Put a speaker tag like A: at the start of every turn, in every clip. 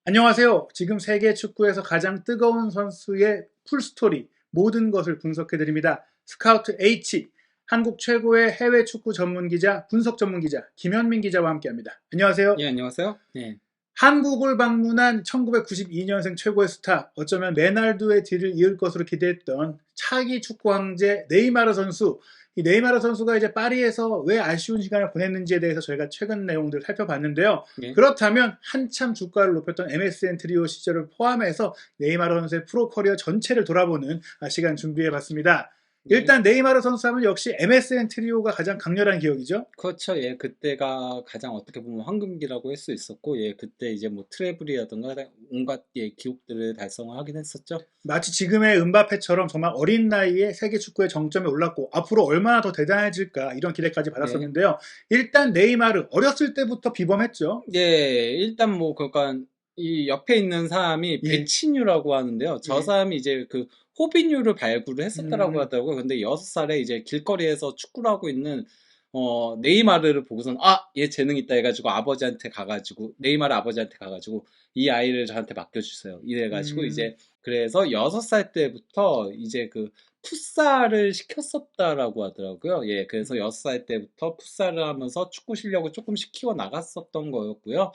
A: 안녕하세요. 지금 세계 축구에서 가장 뜨거운 선수의 풀스토리, 모든 것을 분석해드립니다. 스카우트 H, 한국 최고의 해외 축구 전문 기자, 분석 전문 기자, 김현민 기자와 함께합니다. 안녕하세요.
B: 예, 안녕하세요. 네.
A: 한국을 방문한 1992년생 최고의 스타, 어쩌면 레날두의 뒤를 이을 것으로 기대했던 차기 축구 황제 네이마르 선수. 이 네이마르 선수가 이제 파리에서 왜 아쉬운 시간을 보냈는지에 대해서 저희가 최근 내용들을 살펴봤는데요.
B: 예.
A: 그렇다면 한참 주가를 높였던 MSN 트리오 시절을 포함해서 네이마르 선수의 프로 커리어 전체를 돌아보는 시간 준비해봤습니다.
B: 예.
A: 일단 네이마르 선수 하면 역시 MSN 트리오가 가장 강렬한 기억이죠.
B: 그렇죠. 예, 그때가 가장 어떻게 보면 황금기라고 할 수 있었고, 예, 그때 이제 뭐 트래블이라든가 온갖 예, 기록들을 달성을 하긴 했었죠.
A: 마치 지금의 은바페처럼 정말 어린 나이에 세계 축구의 정점에 올랐고 앞으로 얼마나 더 대단해질까 이런 기대까지
B: 예.
A: 받았었는데요. 일단 네이마르 어렸을 때부터 비범했죠.
B: 예, 일단 뭐, 그러니까 이 옆에 있는 사람이
A: 예.
B: 베치뉴라고 하는데요. 저
A: 예.
B: 사람이 이제 그 호비뉴를 발굴을 했었다라고
A: 음,
B: 하더라고요. 근데 6살에 이제 길거리에서 축구를 하고 있는 네이마르를 보고선 얘 재능 있다 해가지고 아버지한테 가가지고 네이마르 아버지한테 가가지고 이 아이를 저한테 맡겨주세요. 이래가지고
A: 음,
B: 이제 그래서 6살 때부터 이제 그 풋살을 시켰었다라고 하더라고요. 예, 그래서 6살 때부터 풋살을 하면서 축구 실력을 조금씩 키워 나갔었던 거였고요.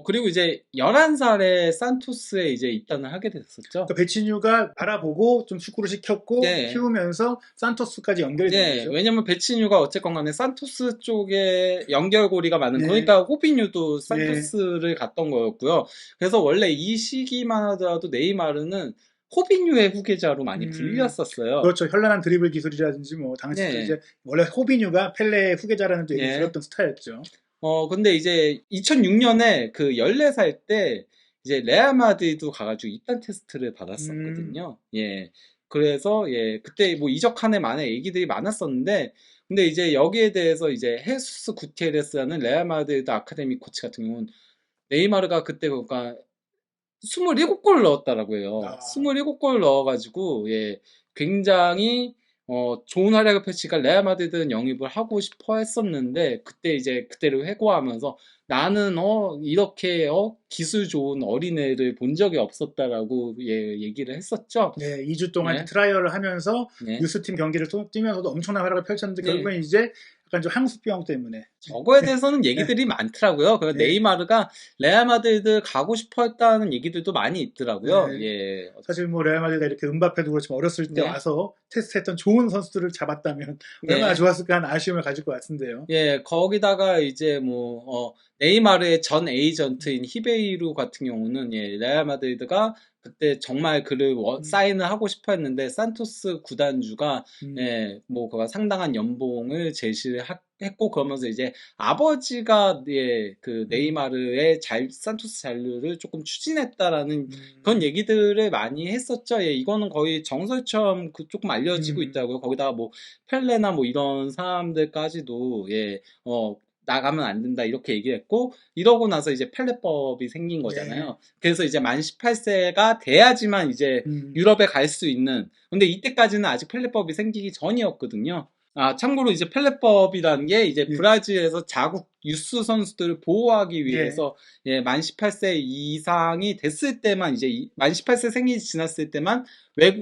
B: 그리고 이제 11살에 산토스에 이제 입단을 하게 됐었죠.
A: 그 베치뉴가 알아보고 좀 축구를 시켰고
B: 네.
A: 키우면서 산토스까지 연결이 된
B: 네,
A: 거죠.
B: 왜냐면 베치뉴가 어쨌건 간에 산토스 쪽에 연결고리가 많은,
A: 네.
B: 그러니까 호비뉴도
A: 예.
B: 산토스를 갔던 거였고요. 그래서 원래 이 시기만 하더라도 네이마르는 호비뉴의 후계자로 많이
A: 음,
B: 불렸었어요.
A: 그렇죠. 현란한 드리블 기술이라든지 뭐 당시도
B: 네,
A: 이제 원래 호비뉴가 펠레의 후계자라는 또 얘기를
B: 예.
A: 들었던 스타였죠.
B: 근데 이제 2006년에 그 14살 때 이제 레알 마드리드 가가지고 입단 테스트를
A: 음,
B: 받았었거든요. 예. 그래서 예, 그때 뭐 이적한 해 만에 얘기들이 많았었는데 근데 이제 여기에 대해서 이제 헤수스 구티에레스라는 레알 마드리드 아카데미 코치 같은 경우는 네이마르가 그때 그러니까 27골 넣었다라고 해요.
A: 아,
B: 27골 넣어가지고, 예, 굉장히, 좋은 활약을 펼치니까 레알 마드리드는 영입을 하고 싶어 했었는데, 그때 이제 그때를 회고하면서 나는, 이렇게, 기술 좋은 어린애를 본 적이 없었다라고, 예, 얘기를 했었죠.
A: 네, 2주 동안 이제
B: 예,
A: 트라이얼을 하면서
B: 예,
A: 유스팀 경기를 뛰면서도 엄청난 활약을 펼쳤는데
B: 예.
A: 결국엔 이제 약간 좀 향수병 때문에
B: 저거에 대해서는
A: 네,
B: 얘기들이 많더라고요. 그
A: 네,
B: 네이마르가 레알 마드리드 가고 싶어 했다는 얘기들도 많이 있더라고요.
A: 네.
B: 예,
A: 사실 뭐 레알 마드리드가 이렇게 은바페도 그렇지만 어렸을 때
B: 네,
A: 와서 테스트했던 좋은 선수들을 잡았다면 얼마나
B: 예.
A: 좋았을까 하는 아쉬움을 가질 것 같은데요.
B: 예, 거기다가 이제 뭐, 네이마르의 전 에이전트인 히베이루 같은 경우는, 예, 레알 마드리드가 그때 정말 그를
A: 음,
B: 사인을 하고 싶어 했는데, 산토스 구단주가,
A: 음,
B: 예, 뭐, 그가 상당한 연봉을 제시를 했고, 그러면서 이제 아버지가, 예, 그
A: 음,
B: 네이마르의 산토스 잔류를 조금 추진했다라는 그런
A: 음,
B: 얘기들을 많이 했었죠. 예, 이거는 거의 정설처럼 조금 알려지고
A: 음.
B: 있다고요. 거기다가 뭐, 펠레나 뭐 이런 사람들까지도 예, 나가면 안 된다 이렇게 얘기했고 이러고 나서 이제 펠레법이 생긴
A: 네.
B: 거잖아요. 그래서 이제 만 18세가 돼야지만 이제
A: 음,
B: 유럽에 갈 수 있는 근데 이때까지는 아직 펠레법이 생기기 전이었거든요. 아, 참고로 이제 펠레법이라는 게 이제
A: 예,
B: 브라질에서 자국 유스 선수들을 보호하기
A: 예.
B: 위해서 예, 만 18세 이상이 됐을 때만 이제 만 18세 생일이 지났을 때만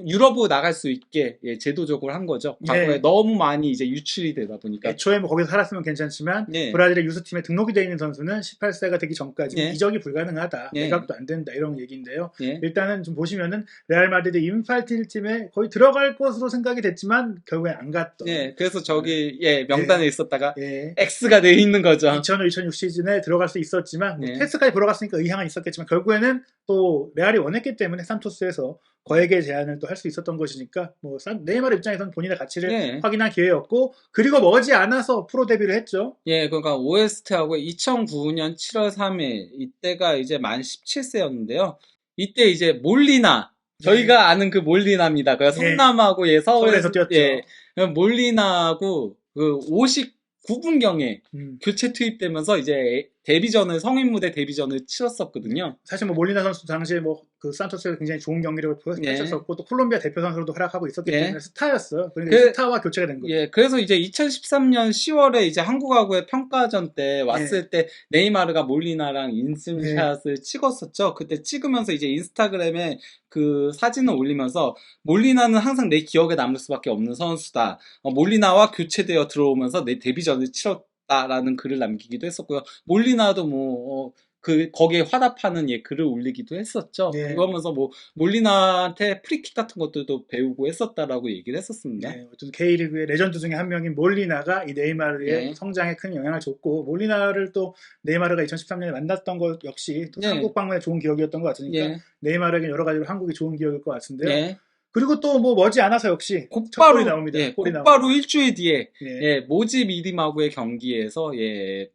B: 유럽으로 나갈 수 있게 예, 제도적으로 한 거죠. 과거에
A: 예.
B: 너무 많이 이제 유출이 되다 보니까.
A: 애초에 뭐 거기서 살았으면 괜찮지만
B: 예,
A: 브라질의 유스팀에 등록이 되어 있는 선수는 18세가 되기 전까지는
B: 예,
A: 이적이 불가능하다.
B: 예,
A: 매각도 안 된다. 이런 얘기인데요.
B: 예,
A: 일단은 좀 보시면은 레알 마드리드 인팔티일 팀에 거의 들어갈 것으로 생각이 됐지만 결국엔 안 갔던
B: 예. 그래서
A: 어,
B: 저기, 예, 명단에
A: 예,
B: 있었다가
A: 예.
B: X가 돼 있는 거죠.
A: 2005, 2006 시즌에 들어갈 수 있었지만 뭐
B: 예,
A: 테스트까지 들어갔으니까 의향은 있었겠지만 결국에는 또 레알이 원했기 때문에 산토스에서 거액의 제안을 또 할 수 있었던 것이니까 뭐 네이마르 입장에서는 본인의 가치를
B: 예,
A: 확인한 기회였고 그리고 머지않아서 프로 데뷔를 했죠.
B: 예. 그러니까 OST하고 2009년 7월 3일, 이때가 이제 만 17세였는데요. 이때 이제 몰리나,
A: 예,
B: 저희가 아는 그 몰리나입니다. 그
A: 예.
B: 성남하고 예,
A: 서울에서
B: 서울에서, 예,
A: 뛰었죠.
B: 몰리나하고 그 59분경에
A: 음,
B: 교체 투입되면서 이제 데뷔전을 성인 무대 데뷔전을 치렀었거든요.
A: 사실 뭐 몰리나 선수 당시에 뭐 그 산토스에서 굉장히 좋은 경기력을
B: 예.
A: 펼쳤었고 또 콜롬비아 대표 선수로도 활약하고 있었기
B: 예.
A: 때문에 스타였어요. 그러니까
B: 그-
A: 스타와 교체가 된 거죠.
B: 예, 그래서 이제 2013년 10월에 이제 한국하고의 평가전 때 왔을 때 네이마르가 몰리나랑 인증샷을 찍었었죠. 그때 찍으면서 이제 인스타그램에 그 사진을 올리면서 몰리나는 항상 내 기억에 남을 수밖에 없는 선수다. 몰리나와 교체되어 들어오면서 내 데뷔전을 치렀다라는 글을 남기기도 했었고요. 몰리나도 뭐 거기에 화답하는 글을 올리기도 했었죠.
A: 네.
B: 그러면서 뭐 몰리나한테 프리킥 같은 것들도 배우고 했었다라고 얘기를 했었습니다.
A: 네, 어쨌든 K리그의 레전드 중에 한 명인 몰리나가 이 네이마르의
B: 네.
A: 성장에 큰 영향을 줬고 몰리나를 또 네이마르가 2013년에 만났던 것 역시 또
B: 네.
A: 한국 방문에 좋은 기억이었던 것 같으니까
B: 예.
A: 네이마르에게 여러 가지로 한국이 좋은 기억일 것 같은데요.
B: 예.
A: 그리고 또 뭐 머지않아서 역시 첫
B: 곧바로
A: 골이 나옵니다. 골이
B: 곧바로
A: 나옵니다.
B: 일주일 뒤에
A: 예.
B: 모집 이리마구의 경기에서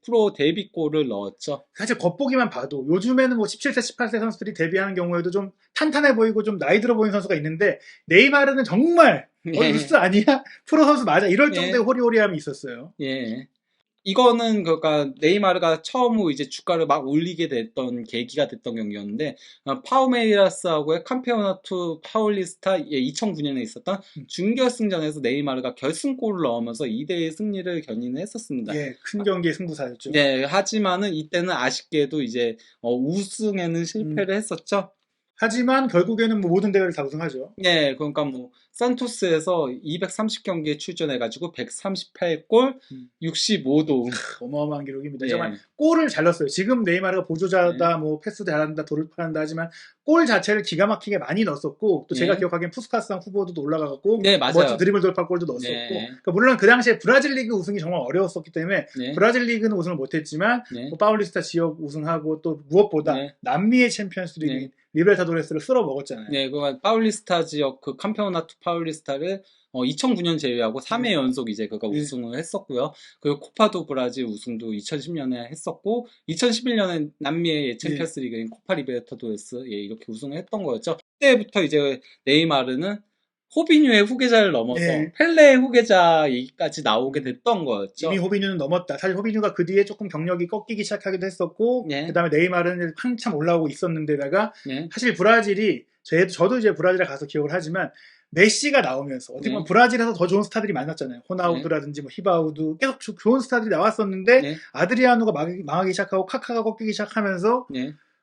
B: 프로 데뷔골을 넣었죠.
A: 사실 겉보기만 봐도 요즘에는 뭐 17세, 18세 선수들이 데뷔하는 경우에도 좀 탄탄해 보이고 좀 나이 들어 보이는 선수가 있는데 네이마르는 정말 루스 아니야? 프로 선수 맞아? 이럴 정도의 호리호리함이 있었어요.
B: 예. 이거는 그러니까 네이마르가 처음으로 이제 주가를 막 올리게 됐던 계기가 됐던 경기였는데 파우메이라스하고의 캄페오나투 파울리스타 2009년에 있었던 준결승전에서 네이마르가 결승골을 넣으면서 2대1 승리를 견인을 했었습니다.
A: 예, 큰 경기의 승부사였죠.
B: 네, 하지만은 이때는 아쉽게도 이제 우승에는 실패를 했었죠.
A: 하지만 결국에는 뭐 모든 대회를 다 우승하죠.
B: 네, 그러니까 뭐 산토스에서 230경기에 출전해가지고 138골, 65도움.
A: 어마어마한 기록입니다.
B: 예.
A: 정말 골을 잘 넣었어요. 지금 네이마르가 보조자다, 뭐 패스도 잘한다, 돌파한다 하지만 골 자체를 기가 막히게 많이 넣었었고 또 제가 기억하기엔 푸스카스상 후보도 올라가고
B: 네, 맞아요.
A: 멋진 드리블 돌파골도 넣었었고 그러니까 물론 그 당시에 브라질 리그 우승이 정말 어려웠었기 때문에 브라질 리그는 우승을 못했지만 뭐 파울리스타 지역 우승하고 또 무엇보다 남미의 챔피언스 리그인 리베르타도레스를 쓸어 먹었잖아요.
B: 네, 그 파울리스타 지역 그 캄페오나투 파울리스타를 2009년 제외하고 3회 연속 이제 그가 우승을 했었고요. 그리고 코파도 브라질 우승도 2010년에 했었고 2011년에 남미의 챔피언스 리그인 코파 리베르타도레스 이렇게 우승을 했던 거였죠. 그때부터 이제 네이마르는 호비뉴의 후계자를 넘어서 펠레의 후계자 얘기까지 나오게 됐던 거였죠.
A: 이미 호비뉴는 넘었다. 사실 호비뉴가 그 뒤에 조금 경력이 꺾이기 시작하기도 했었고 그 다음에 네이마르는 한참 올라오고 있었는데다가 사실 브라질이 저도 이제 브라질에 가서 기억을 하지만 메시가 나오면서 어떻게 보면 브라질에서 더 좋은 스타들이 많았잖아요. 호나우두라든지 뭐 히바우두 계속 좋은 스타들이 나왔었는데 아드리아노가 망하기 시작하고 카카가 꺾이기 시작하면서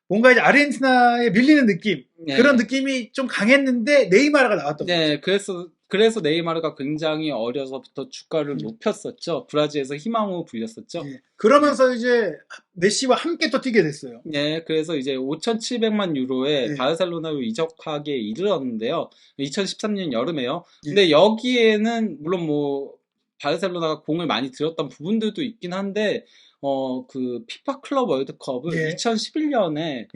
A: 뭔가 이제 아르헨티나에 밀리는 느낌 그런 느낌이 좀 강했는데 네이마르가 나왔던 거죠.
B: 그래서 네이마르가 굉장히 어려서부터 주가를 높였었죠. 브라질에서 희망으로 불렸었죠.
A: 그러면서 이제 메시와 함께 또 뛰게 됐어요.
B: 네, 그래서 이제 5,700만 유로에 바르셀로나로 이적하기에 이르렀는데요. 2013년 여름에요. 근데 여기에는 물론 뭐 바르셀로나가 공을 많이 들였던 부분들도 있긴 한데 그 피파 클럽 월드컵을 2011년에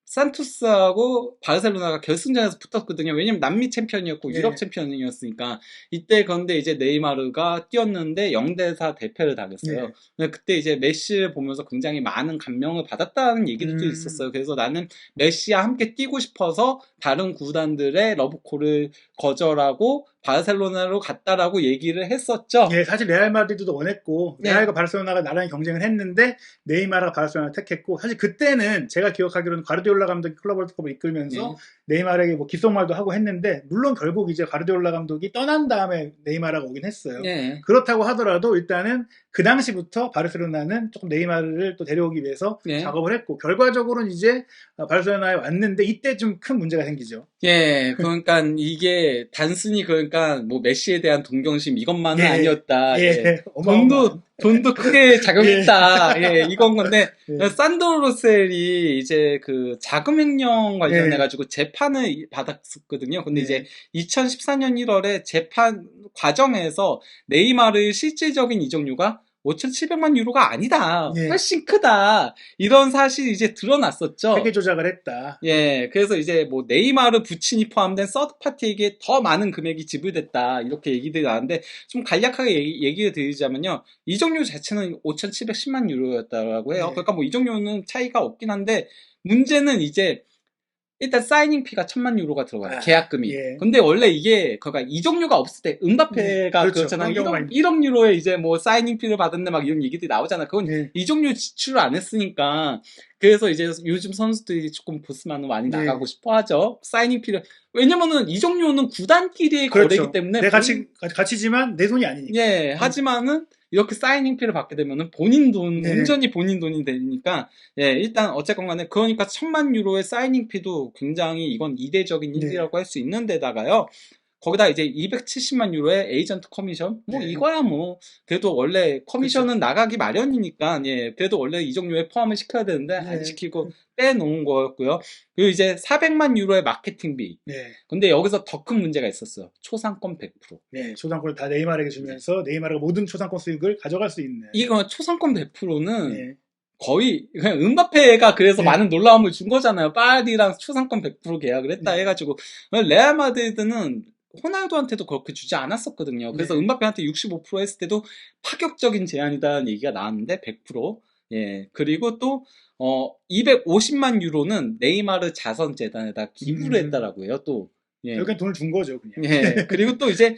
B: 산토스하고 바르셀로나가 결승전에서 붙었거든요. 왜냐면 남미 챔피언이었고 유럽 챔피언이었으니까 이때 그런데 이제 네이마르가 뛰었는데 0대4 대패를 당했어요. 그때 이제 메시를 보면서 굉장히 많은 감명을 받았다는 얘기도 있었어요. 그래서 나는 메시와 함께 뛰고 싶어서 다른 구단들의 러브콜을 거절하고 바르셀로나로 갔다라고 얘기를 했었죠.
A: 사실 레알 마드리드도 원했고 레알과 바르셀로나가 나란히 경쟁을 했는데 네이마르가 바르셀로나를 택했고 사실 그때는 제가 기억하기로는 가르디올라 감독이 클럽 월드컵을 이끌면서 네이마르에게 뭐 귓속말도 하고 했는데 물론 결국 이제 가르디올라 감독이 떠난 다음에 네이마르가 오긴 했어요. 그렇다고 하더라도 일단은 그 당시부터 바르셀로나는 조금 네이마르를 또 데려오기 위해서 작업을 했고 결과적으로는 이제 바르셀로나에 왔는데 이때 좀 큰 문제가 생기죠.
B: 그러니까 이게 단순히 그러니까 뭐 메시에 대한 동경심 이것만은 아니었다. 돈도 크게 작용했다. 이건 건데 산드로 로셀이 이제 그 자금 횡령 관련해가지고 재판을 받았었거든요. 근데 이제 2014년 1월에 재판 과정에서 네이마르의 실질적인 이적료가 5,700만 유로가 아니다. 훨씬 크다. 이런 사실이 이제 드러났었죠.
A: 회계 조작을 했다.
B: 그래서 이제 뭐 네이마르 부친이 포함된 서드파티에게 더 많은 금액이 지불됐다. 이렇게 얘기들이 나왔는데 좀 간략하게 얘기를 드리자면요. 이적료 자체는 5,710만 유로였다고 해요. 그러니까 뭐 이적료는 차이가 없긴 한데 문제는 이제 일단 사이닝 피가 1,000만 유로가 들어가요.
A: 아,
B: 계약금이.
A: 예.
B: 근데 원래 이게 그러니까 이적료가 없을 때 은바페가
A: 그렇죠.
B: 그렇잖아요.
A: 그런 경우가
B: 1억 유로에 이제 뭐 사이닝 피를 받았네 막 이런 얘기들이 나오잖아요. 그건
A: 예.
B: 이적료 지출을 안 했으니까. 그래서 이제 요즘 선수들이 조금 보스만은 많이
A: 예.
B: 나가고 싶어 하죠. 사이닝 피를. 왜냐면은 이적료는 구단끼리의
A: 그렇죠.
B: 거래이기 때문에
A: 내 가치지만 내 돈이 아니니까.
B: 예, 하지만은 이렇게 사이닝 피를 받게 되면은 본인 돈,
A: 네.
B: 온전히 본인 돈이 되니까, 예, 일단 어쨌건 간에, 그러니까 1,000만 유로의 사이닝 피도 굉장히 이건 이례적인
A: 네.
B: 일이라고 할 수 있는 데다가요. 거기다 이제 270만 유로의 에이전트 커미션? 뭐
A: 네.
B: 이거야 뭐. 그래도 원래 커미션은 나가기 마련이니까, 예, 그래도 원래 이적료에 포함을 시켜야 되는데, 안
A: 네.
B: 시키고 빼놓은 거였고요. 그리고 이제 400만 유로의 마케팅비.
A: 네.
B: 근데 여기서 더 큰 문제가 있었어요. 초상권 100%.
A: 네. 초상권을 다 네이마르에게 주면서 네이마르가 모든 초상권 수익을 가져갈 수 있는.
B: 이거 초상권 100%는
A: 네.
B: 거의 그냥 은바페가 그래서
A: 네.
B: 많은 놀라움을 준 거잖아요. 파리랑 초상권 100% 계약을 했다
A: 네.
B: 해가지고 레알 마드리드는 호날두한테도 그렇게 주지 않았었거든요. 그래서
A: 네.
B: 은바페한테 65% 했을 때도 파격적인 제안이다는 얘기가 나왔는데 100%. 예. 그리고 또 250만 유로는 네이마르 자선 재단에다 기부를 했다라고 해요. 또 예.
A: 결국엔 돈을 준 거죠, 그냥.
B: 예. 그리고 또 이제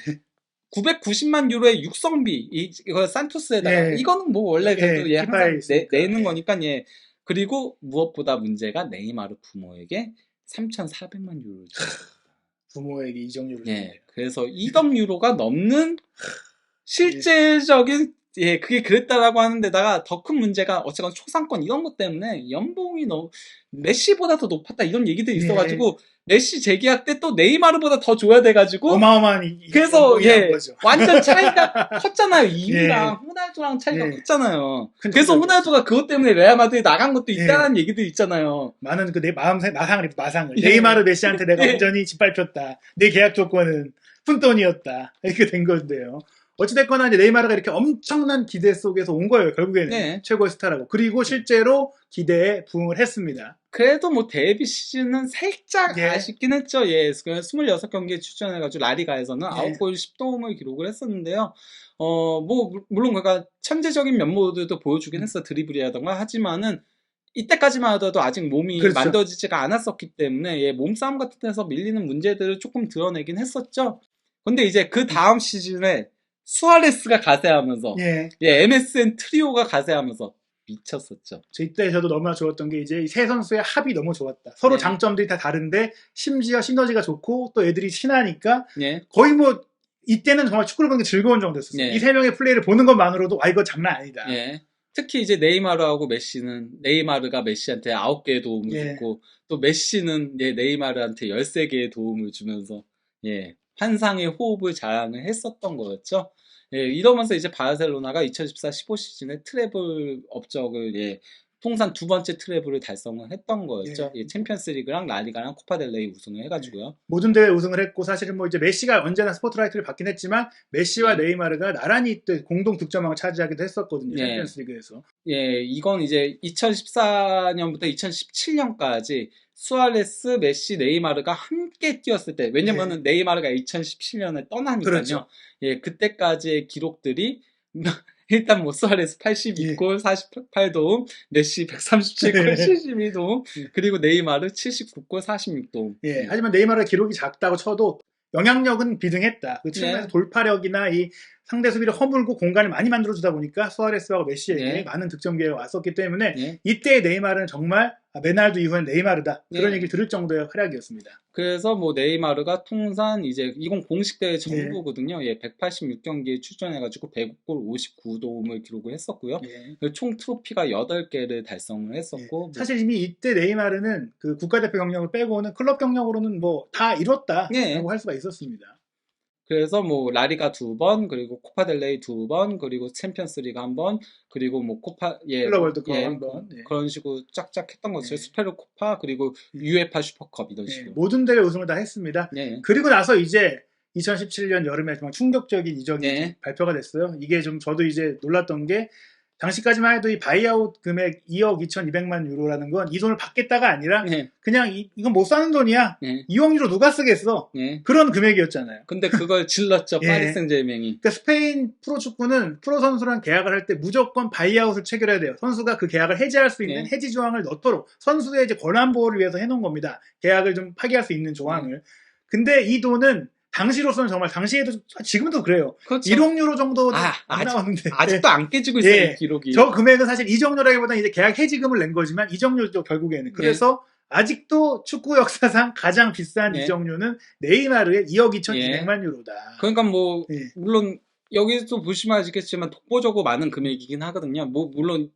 B: 990만 유로의 육성비, 이거 산토스에다가,
A: 예.
B: 이거는 뭐 원래 그래도
A: 예,
B: 항상
A: 피파에 있으니까.
B: 내는
A: 예.
B: 거니까, 예. 그리고 무엇보다 문제가 네이마르 부모에게 3,400만 유로를 줬어요.
A: 부모에게 이적료를
B: 예.
A: 줍니다.
B: 그래서 2억 유로가 넘는 실제적인, 예, 그게 그랬다라고 하는데다가 더 큰 문제가 어쨌건 초상권 이런 것 때문에 연봉이 너무 메시보다 더 높았다 이런 얘기들이
A: 네.
B: 있어가지고 메시 재계약 때 또 네이마르보다 더 줘야 돼가지고
A: 어마어마한
B: 그래서
A: 연봉이라는
B: 예
A: 거죠.
B: 완전 차이가 컸잖아요. 이유랑
A: 예.
B: 호날두랑 차이가
A: 예.
B: 컸잖아요.
A: 큰
B: 그래서
A: 차이가
B: 호날두가 그것 때문에 레알 마드리드 나간 것도
A: 예.
B: 있다는 얘기도 있잖아요.
A: 많은 그 내 마상을
B: 예.
A: 네이마르 메시한테 내가
B: 예.
A: 완전히 짓밟혔다. 내 계약 조건은 푼돈이었다. 이렇게 된 건데요. 어찌됐거나 이제 네이마르가 이렇게 엄청난 기대 속에서 온 거예요. 결국에는
B: 네.
A: 최고의 스타라고. 그리고 실제로 기대에 부응을 했습니다.
B: 그래도 뭐 데뷔 시즌은 살짝
A: 예.
B: 아쉽긴 했죠. 예, 26경기에 출전해가지고 라리가에서는
A: 예.
B: 9골 10도움을 기록을 했었는데요. 뭐 물론 그가 천재적인 면모들도 보여주긴 했어. 드리블이라던가. 하지만은 이때까지만 하더라도 아직 몸이
A: 그렇죠.
B: 만들어지지가 않았었기 때문에 예, 몸싸움 같은 데서 밀리는 문제들을 조금 드러내긴 했었죠. 근데 이제 그 다음 시즌에 수아레스가 가세하면서
A: 예.
B: 예, MSN 트리오가 가세하면서 미쳤었죠.
A: 이때 저도 너무나 좋았던 게 이제 이 세 선수의 합이 너무 좋았다. 서로
B: 네.
A: 장점들이 다 다른데 심지어 시너지가 좋고 또 애들이 친하니까
B: 예.
A: 거의 뭐 이때는 정말 축구를 보는 게 즐거운 정도였어요.
B: 예.
A: 이 세 명의 플레이를 보는 것만으로도 이거 장난 아니다.
B: 예. 특히 이제 네이마르하고 메시는 네이마르가 메시한테 9개의 도움을
A: 예.
B: 줬고 또 메시는 예, 네이마르한테 13개의 도움을 주면서 예, 환상의 호흡을 자랑을 했었던 거였죠. 예, 이러면서 이제 바르셀로나가 2014-15 시즌에 트래블 업적을 예, 통산 두 번째 트래블을 달성을 했던 거였죠. 예, 챔피언스리그랑 라리가랑 코파델레이 우승을 해가지고요.
A: 모든 대회 우승을 했고 사실은 뭐 이제 메시가 언제나 스포트라이트를 받긴 했지만 메시와
B: 예.
A: 네이마르가 나란히 또 공동 득점왕을 차지하기도 했었거든요.
B: 예.
A: 챔피언스리그에서.
B: 예, 이건 이제 2014년부터 2017년까지 수아레스, 메시, 네이마르가 함께 뛰었을 때, 왜냐면은 네이마르가 2017년에 떠나니까요.
A: 그렇죠.
B: 예, 그때까지의 기록들이 일단 뭐 수아레스 82골, 48도움, 메시 137골, 72도움, 그리고 네이마르 79골, 46도움.
A: 예. 하지만 네이마르의 기록이 작다고 쳐도 영향력은 비등했다. 그 측면에서
B: 네.
A: 돌파력이나 이 상대 수비를 허물고 공간을 많이 만들어주다 보니까 수아레스하고 메시에게
B: 네.
A: 많은 득점 기회가 왔었기 때문에
B: 예.
A: 이때의 네이마르는 정말 메날두 이후엔 네이마르다. 그런
B: 네.
A: 얘기를 들을 정도의 활약이었습니다.
B: 그래서 뭐 네이마르가 통산 이제 이건 공식 대회 전부거든요. 예, 186경기에 출전해가지고 100골 59도움을 기록을 했었고요.
A: 예.
B: 총 트로피가 8개를 달성을 했었고
A: 사실 이미 이때 네이마르는 그 국가대표 경력을 빼고는 클럽 경력으로는 뭐 다 이뤘다라고
B: 예.
A: 할 수가 있었습니다.
B: 그래서 뭐 라리가 2번, 그리고 코파델레이 2번, 그리고 챔피언스리그 1번, 그리고 뭐 코파
A: 클럽 월드컵 한 번. 예.
B: 그런 식으로 쫙쫙 했던 거죠.
A: 예.
B: 스페르 코파 그리고 UEFA 슈퍼컵 이런 식으로.
A: 모든 대회 우승을 다 했습니다.
B: 예.
A: 그리고 나서 이제 2017년 여름에 정말 충격적인 이적이
B: 네.
A: 발표가 됐어요. 이게 좀 저도 이제 놀랐던 게 당시까지만 해도 이 바이아웃 금액 2억 2,200만 유로라는 건 이 돈을 받겠다가 아니라
B: 예,
A: 그냥 이건 못 사는 돈이야.
B: 예,
A: 2억 유로 누가 쓰겠어?
B: 예.
A: 그런 금액이었잖아요.
B: 근데 그걸 질렀죠,
A: 예.
B: 파리 생제르맹이.
A: 그러니까 스페인 프로축구는 프로 선수랑 계약을 할 때 무조건 바이아웃을 체결해야 돼요. 선수가 그 계약을 해지할 수 있는
B: 예.
A: 해지 조항을 넣도록 선수의 이제 권한 보호를 위해서 해놓은 겁니다. 계약을 좀 파기할 수 있는 조항을. 근데 이 돈은 당시로서는 정말 당시에도 지금도 그래요.
B: 그렇죠.
A: 1억 유로 정도 안
B: 아직,
A: 나왔는데
B: 아직도 안 깨지고 있어요,
A: 예.
B: 이 기록이.
A: 저 금액은 사실 이적료라기보다는 이제 계약 해지금을 낸 거지만 이적료죠 결국에는. 그래서 아직도 축구 역사상 가장 비싼
B: 예.
A: 이적료는 네이마르의 2억 2,200만 유로다.
B: 그러니까 뭐
A: 예.
B: 물론 여기서 보시면 아시겠지만 독보적으로 많은 금액이긴 하거든요. 뭐 물론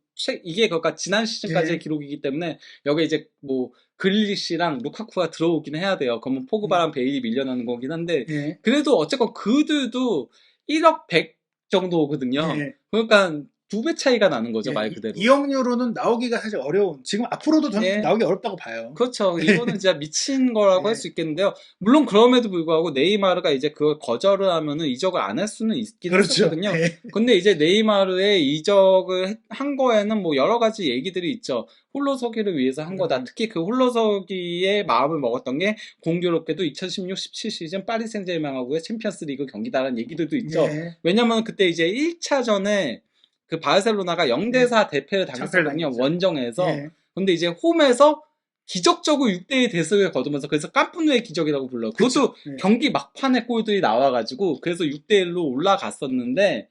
B: 이게 그러니까 지난 시즌까지의
A: 예.
B: 기록이기 때문에 여기 이제 뭐 그릴리시랑 루카쿠가 들어오긴 해야 돼요. 그러면 포그바랑 베일이 밀려나는 거긴 한데
A: 예.
B: 그래도 어쨌건 그들도 1억 100 정도거든요.
A: 예.
B: 그러니까 2배 차이가 나는 거죠,
A: 예.
B: 말 그대로.
A: 2억 유로는 나오기가 사실 어려운. 지금 앞으로도 저는
B: 예.
A: 나오기 어렵다고 봐요.
B: 그렇죠. 이거는 진짜 미친 거라고
A: 예.
B: 할 수 있겠는데요. 물론 그럼에도 불구하고 네이마르가 이제 그걸 거절을 하면은 이적을 안 할 수는 있긴
A: 그렇죠.
B: 했었거든요.
A: 예.
B: 근데 이제 네이마르의 이적을 한 거에는 뭐 여러 가지 얘기들이 있죠. 홀로서기를 위해서 한 거다. 특히 그 홀로서기의 마음을 먹었던 게 공교롭게도 2016-17 시즌 파리 생제르맹하고의 챔피언스 리그 경기다라는 얘기들도 있죠.
A: 예.
B: 왜냐면 그때 이제 1차전에 그 바르셀로나가 0대4 대패를 당했었거든요.
A: 당했죠.
B: 원정에서.
A: 예.
B: 근데 이제 홈에서 기적적으로 6대1 대승을 거두면서 그래서 깜푸누의 기적이라고 불러요. 그것도
A: 예.
B: 경기 막판에 골들이 나와가지고 그래서 6대1로 올라갔었는데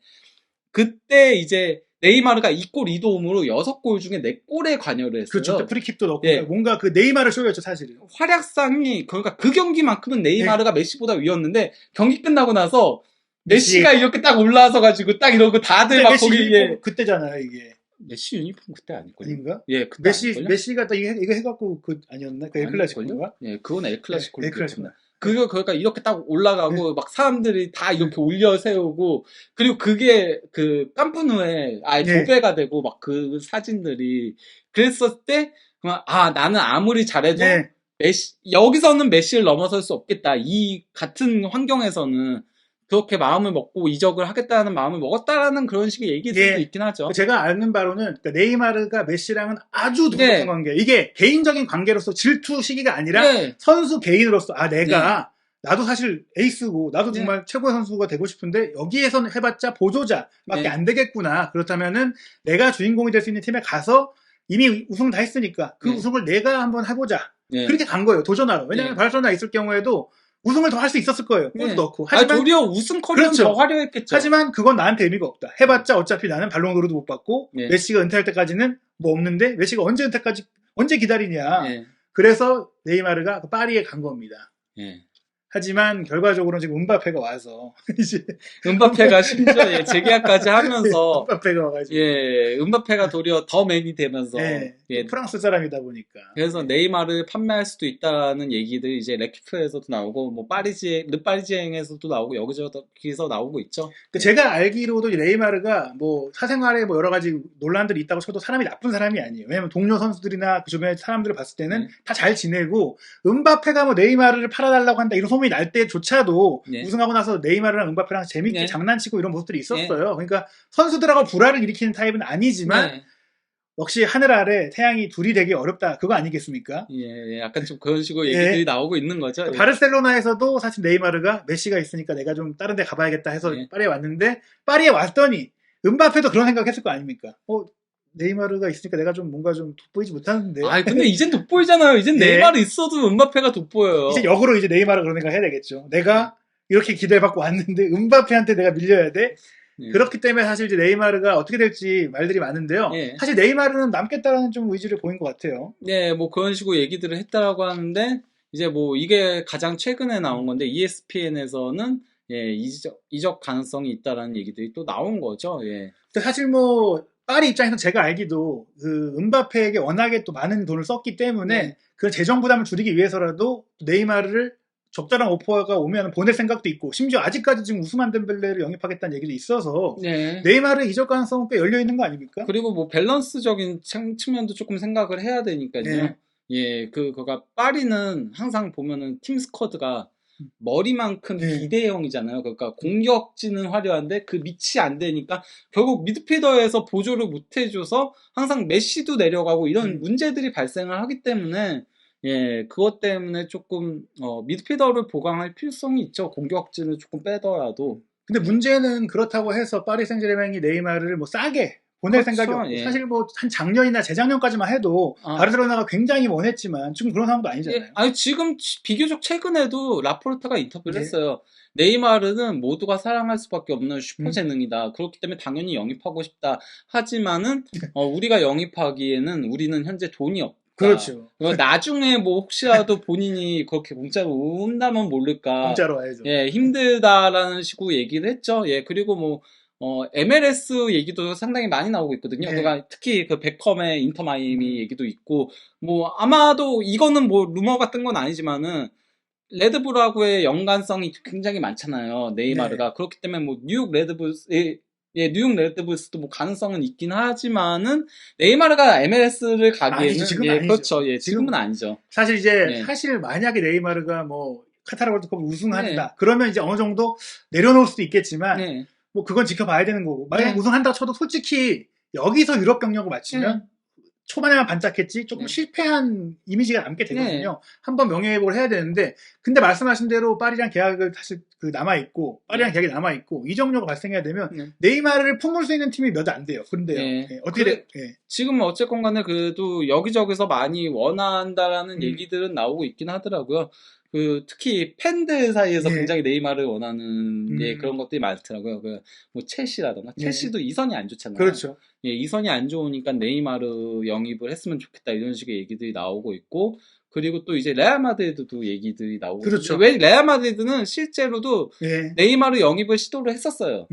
B: 그때 이제 네이마르가 2골 2도움으로 6골 중에 4골에 관여를 했어요.
A: 그렇죠. 프리킥도 넣고
B: 예.
A: 뭔가 그 네이마르 쇼였죠 사실은.
B: 활약상이 그러니까 그 경기만큼은 네이마르가 메시보다 위였는데 경기 끝나고 나서 메시가 이렇게 딱 올라와서 가지고 딱 이러고 다들 막
A: 메시
B: 거기
A: 유니폼 그때잖아요 이게.
B: 메시 유니폼 그때 아닐걸요?
A: 아닌가?
B: 예, 그때 아닐걸요?
A: 메시가 딱 이거 해갖고 그 아니었나? 그 엘클라시코인가?
B: 예, 그건 엘클라시코.
A: 엘클라시코.
B: 그러니까 이렇게 딱 올라가고 막 사람들이 다 이렇게 올려 세우고 그리고 그게 그 깜푸누에 도배가 되고 막 그 사진들이 그랬을 때 나는 아무리 잘해도 메시 여기서는 메시를 넘어설 수 없겠다. 이 같은 환경에서는 그렇게 마음을 먹고 이적을 하겠다는 마음을 먹었다라는 그런 식의 얘기들도 있긴 하죠.
A: 제가 아는 바로는 그러니까 네이마르가 메시랑은 아주 독특한 관계. 이게 개인적인 관계로서 질투 시기가 아니라 선수 개인으로서 내가 나도 사실 에이스고 나도 정말 최고의 선수가 되고 싶은데 여기에서는 해봤자 보조자밖에 안 되겠구나. 그렇다면은 내가 주인공이 될 수 있는 팀에 가서 이미 우승 다 했으니까 그 우승을 내가 한번 해보자. 그렇게 간 거예요. 도전하러. 왜냐하면 바르셀로나 있을 경우에도 우승을 더 할 수 있었을 거예요. 골도 넣고. 하지만
B: 도리어 우승 커리어는 더 화려했겠죠.
A: 하지만 그건 나한테 의미가 없다. 해봤자 어차피 나는 발롱도르도 못 받고 메시가 은퇴할 때까지는 뭐 없는데 메시가 언제 기다리냐. 그래서 네이마르가 파리에 간 겁니다. 하지만 결과적으로는 지금 음바페가 와서 이제
B: 음바페가 심지어 재계약까지 하면서
A: 음바페가 와가지고
B: 음바페가 도리어 더 맨이 되면서
A: 프랑스 사람이다 보니까
B: 그래서 네이마르를 판매할 수도 있다는 얘기들이 이제 레키프에서도 나오고 뭐 르파리지앵에서도 나오고 여기저기서 나오고 있죠.
A: 제가 알기로도 네이마르가 뭐 사생활에 뭐 여러 가지 논란들이 있다고 쳐도 사람이 나쁜 사람이 아니에요. 왜냐면 동료 선수들이나 그 주변의 사람들을 봤을 때는 다 잘 지내고 음바페가 뭐 네이마르를 팔아달라고 한다 이런 소문이 날 때조차도 우승하고 나서 네이마르랑 음바페랑 재밌게 장난치고 이런 모습들이 있었어요. 그러니까 선수들하고 불화를 일으키는 타입은 아니지만 역시 하늘 아래 태양이 둘이 되기 어렵다. 그거 아니겠습니까?
B: 약간 좀 그런 식으로 얘기들이 나오고 있는 거죠.
A: 바르셀로나에서도 사실 네이마르가 메시가 있으니까 내가 좀 다른 데 가봐야겠다 해서 파리에 왔는데 파리에 왔더니 음바페도 그런 생각했을 거 아닙니까? 네이마르가 있으니까 내가 좀 뭔가 좀 돋보이지 못하는데.
B: 근데 이젠 돋보이잖아요. 이젠 네이마르 있어도 음바페가 돋보여요.
A: 이제 역으로 이제 네이마르 그런 생각 해야 되겠죠. 내가 이렇게 기대받고 왔는데 음바페한테 내가 밀려야 돼. 그렇기 때문에 사실 이제 네이마르가 어떻게 될지 말들이 많은데요. 사실 네이마르는 남겠다라는 좀 의지를 보인 것 같아요.
B: 뭐 그런 식으로 얘기들을 했다라고 하는데 이제 뭐 이게 가장 최근에 나온 건데 ESPN에서는 이적 가능성이 있다라는 얘기들이 또 나온 거죠. 근데
A: 사실 뭐 파리 입장에서 제가 알기도 그 음바페에게 워낙에 또 많은 돈을 썼기 때문에 그 재정 부담을 줄이기 위해서라도 네이마르를 적절한 오퍼가 오면 보낼 생각도 있고 심지어 아직까지 지금 우스만 덴벨레를 영입하겠다는 얘기도 있어서 네이마르 이적 가능성은 꽤 열려 있는 거 아닙니까?
B: 그리고 뭐 밸런스적인 측면도 조금 생각을 해야 되니까요. 그가 파리는 항상 보면은 팀 스쿼드가 머리만큼
A: 네.
B: 비대형이잖아요. 그러니까 공격진은 화려한데 그 밑이 안 되니까 결국 미드필더에서 보조를 못 해줘서 항상 메시도 내려가고 이런 문제들이 발생을 하기 때문에 예, 그것 때문에 조금 미드필더를 보강할 필요성이 있죠. 공격진을 조금 빼더라도.
A: 근데 문제는 그렇다고 해서 파리 생제르맹이 네이마르를 뭐 싸게 보낼 생각이
B: 그렇죠.
A: 없고
B: 예.
A: 사실 뭐 한 작년이나 재작년까지만 해도 바르셀로나가 굉장히 원했지만 지금 그런 상황도 아니잖아요.
B: 예, 아니 지금 비교적 최근에도 라포르타가 인터뷰를
A: 예.
B: 했어요. 네이마르는 모두가 사랑할 수밖에 없는 슈퍼
A: 음.
B: 재능이다. 그렇기 때문에 당연히 영입하고 싶다. 하지만은 우리가 영입하기에는 우리는 현재 돈이 없다.
A: 그렇죠.
B: 나중에 뭐 혹시라도 본인이 그렇게 공짜로 온다면 모를까.
A: 공짜로 와야죠.
B: 예, 힘들다라는 식으로 얘기를 했죠. 예, 그리고 뭐 MLS 얘기도 상당히 많이 나오고 있거든요.
A: 네.
B: 그러니까 특히 그 베컴의 인터 마이애미 얘기도 있고, 뭐 아마도 이거는 뭐 루머 같은 건 아니지만은 레드불하고의 연관성이 굉장히 많잖아요. 네이마르가. 그렇기 때문에 뭐 뉴욕 레드불스 뉴욕 레드불스도 뭐 가능성은 있긴 하지만은 네이마르가 MLS를 가기에는
A: 아니죠. 지금은 아니죠.
B: 그렇죠. 예, 지금은 아니죠.
A: 사실 이제
B: 네.
A: 사실 만약에 네이마르가 뭐 카타르 월드컵 우승한다.
B: 네.
A: 그러면 이제 어느 정도 내려놓을 수도 있겠지만
B: 네.
A: 뭐 그건 지켜봐야 되는 거고. 만약
B: 네.
A: 우승한다고 쳐도 솔직히 여기서 유럽 경력을 맞추면 초반에만 반짝했지 조금 실패한 이미지가 남게 되거든요. 한번 명예회복을 해야 되는데 근데 말씀하신 대로 파리랑 계약을 사실 남아있고 파리랑 계약이 남아있고 이적료가 발생해야 되면 네이마르를 품을 수 있는 팀이 몇 안 돼요. 그런데요. 어떻게
B: 지금 어쨌건 간에 그래도 여기저기서 많이 원한다라는 얘기들은 나오고 있긴 하더라고요. 특히 팬들 사이에서 굉장히 네이마르를 원하는 그런 것들이 많더라고요. 뭐 첼시라던가 첼시도 이선이 안 좋잖아요.
A: 그렇죠.
B: 예, 이선이 안 좋으니까 네이마르 영입을 했으면 좋겠다 이런 식의 얘기들이 나오고 있고 그리고 또 이제 레알 마드리드도 얘기들이 나오고
A: 그렇죠.
B: 왜 레알 마드리드는 실제로도 네이마르 영입을 시도를 했었어요.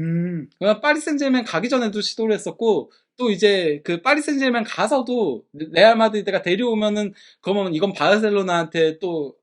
B: 파리 생제르맹 가기 전에도 시도를 했었고 또 이제 그 파리 생제르맹 가서도 레알 마드리드가 데려오면은 그러면 이건 바르셀로나한테 또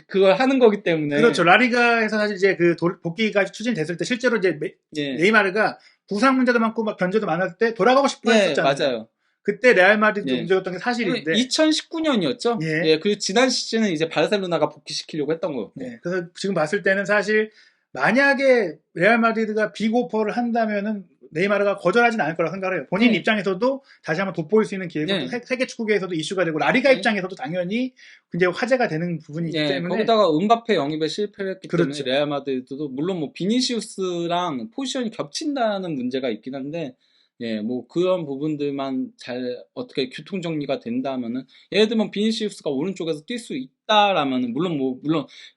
B: 그걸 하는 거기 때문에
A: 그렇죠. 라리가에서 사실 이제 복귀가 추진됐을 때 실제로 이제 네이마르가 부상 문제도 많고 막 견제도 많았을 때 돌아가고 싶어 했었잖아요.
B: 맞아요.
A: 그때 레알 마드리드 문제였던 게 사실인데
B: 2019년이었죠. 그리고 지난 시즌은 이제 바르셀로나가 복귀시키려고 했던 거였고.
A: 그래서 지금 봤을 때는 사실 만약에 레알 마드리드가 빅오퍼를 한다면은 네이마르가 거절하진 않을 거라고 생각해요. 본인 입장에서도 다시 한번 돋보일 수 있는 기회고 세계 축구계에서도 이슈가 되고 라리가 입장에서도 당연히 굉장히 화제가 되는 부분이기 때문에
B: 거기다가 음바페 영입에 실패를 했기 때문에 레알 마드리드도 물론 뭐 비니시우스랑 포지션이 겹친다는 문제가 있긴 한데 뭐 그런 부분들만 잘 어떻게 교통 정리가 된다면은 예를 들면 비니시우스가 오른쪽에서 뛸 수 있다라면은 물론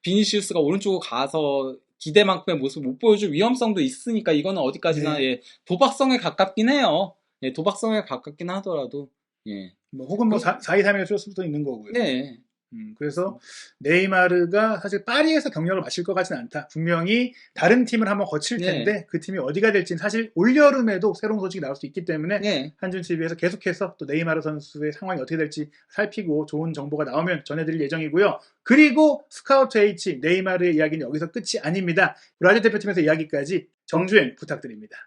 B: 비니시우스가 오른쪽으로 가서 기대만큼의 모습을 못 보여줄 위험성도 있으니까 이거는 어디까지나 도박성에 가깝긴 해요. 도박성에 가깝긴 하더라도
A: 뭐 혹은 뭐 4-2-3-1을 쓸 수도 있는 거고요. 그래서 네이마르가 사실 파리에서 경력을 마칠 것 같지는 않다. 분명히 다른 팀을 한번 거칠 텐데 그 팀이 어디가 될지는 사실 올여름에도 새로운 소식이 나올 수 있기 때문에 한준TV에서 계속해서 또 네이마르 선수의 상황이 어떻게 될지 살피고 좋은 정보가 나오면 전해드릴 예정이고요. 그리고 스카우트 H 네이마르의 이야기는 여기서 끝이 아닙니다. 브라질 대표팀에서 이야기까지 정주행 부탁드립니다.